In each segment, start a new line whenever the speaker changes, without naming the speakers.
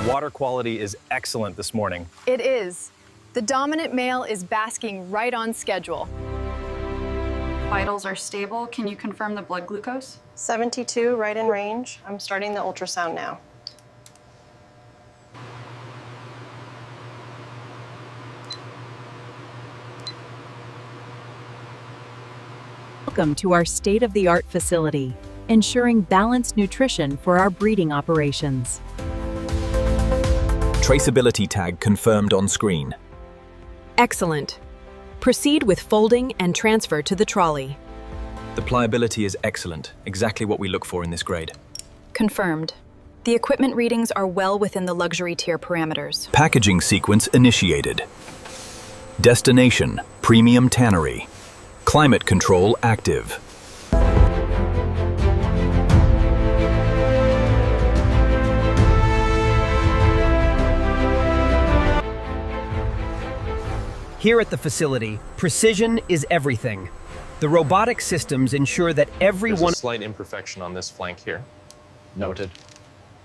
water quality is excellent this morning.
It is. The dominant male is basking right on schedule.
Vitals are stable. Can you confirm the blood glucose?
72, right in range. I'm starting the ultrasound now.
Welcome to our state-of-the-art facility, ensuring balanced nutrition for our breeding operations.
Traceability tag confirmed on screen.
Excellent. Proceed with folding and transfer to the trolley.
The pliability is excellent, exactly what we look for in this grade.
Confirmed. The equipment readings are well within the luxury tier parameters.
Packaging sequence initiated. Destination, premium tannery. Climate control active.
Here at the facility, precision is everything. The robotic systems ensure that everyone...
There's a slight imperfection on this flank here.
Noted.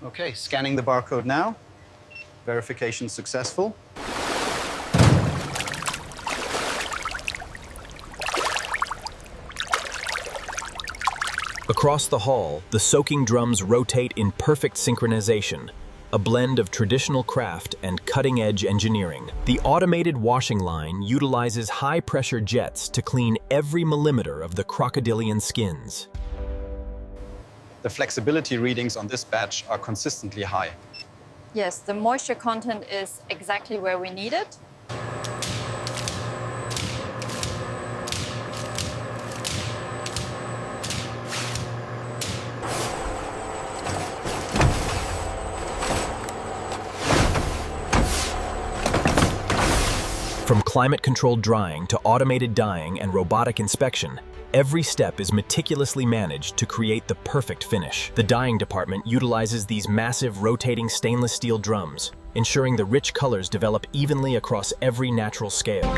Okay, scanning the barcode now. Verification successful.
Across the hall, the soaking drums rotate in perfect synchronization, a blend of traditional craft and cutting-edge engineering. The automated washing line utilizes high-pressure jets to clean every millimeter of the crocodilian skins.
The flexibility readings on this batch are consistently high.
Yes, the moisture content is exactly where we need it.
From climate-controlled drying to automated dyeing and robotic inspection, every step is meticulously managed to create the perfect finish. The dyeing department utilizes these massive rotating stainless steel drums, ensuring the rich colors develop evenly across every natural scale.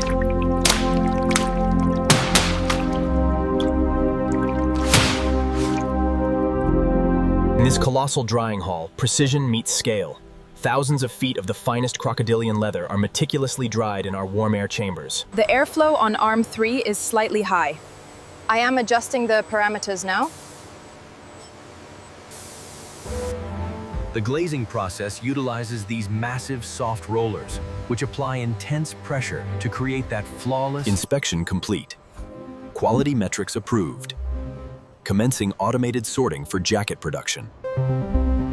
In this colossal drying hall, precision meets scale. Thousands of feet of the finest crocodilian leather are meticulously dried in our warm air chambers.
The airflow on arm 3 is slightly high. I am adjusting the parameters now.
The glazing process utilizes these massive soft rollers, which apply intense pressure to create that flawless...
Inspection complete. Quality metrics approved. Commencing automated sorting for jacket production.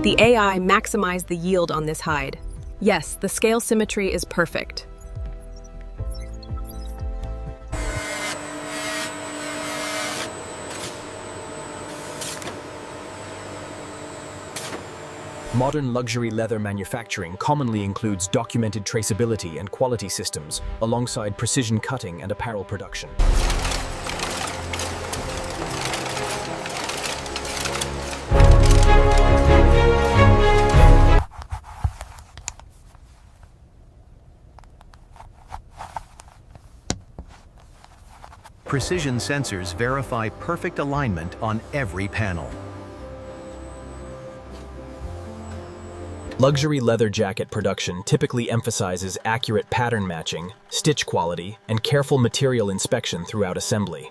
The AI maximized the yield on this hide. Yes, the scale symmetry is perfect.
Modern luxury leather manufacturing commonly includes documented traceability and quality systems, alongside precision cutting and apparel production.
Precision sensors verify perfect alignment on every panel.
Luxury leather jacket production typically emphasizes accurate pattern matching, stitch quality, and careful material inspection throughout assembly.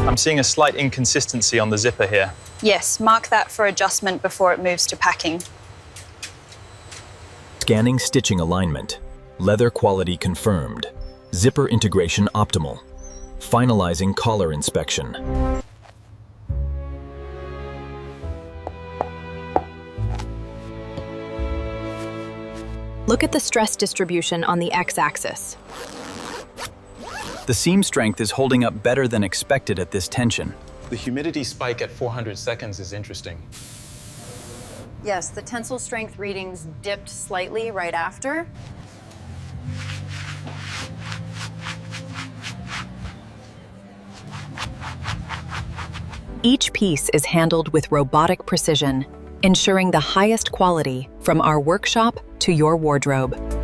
I'm seeing a slight inconsistency on the zipper here.
Yes, mark that for adjustment before it moves to packing.
Scanning stitching alignment. Leather quality confirmed. Zipper integration optimal. Finalizing collar inspection.
Look at the stress distribution on the x-axis.
The seam strength is holding up better than expected at this tension.
The humidity spike at 400 seconds is interesting. Yes, the tensile strength readings dipped slightly right after.
Each piece is handled with robotic precision, ensuring the highest quality from our workshop to your wardrobe.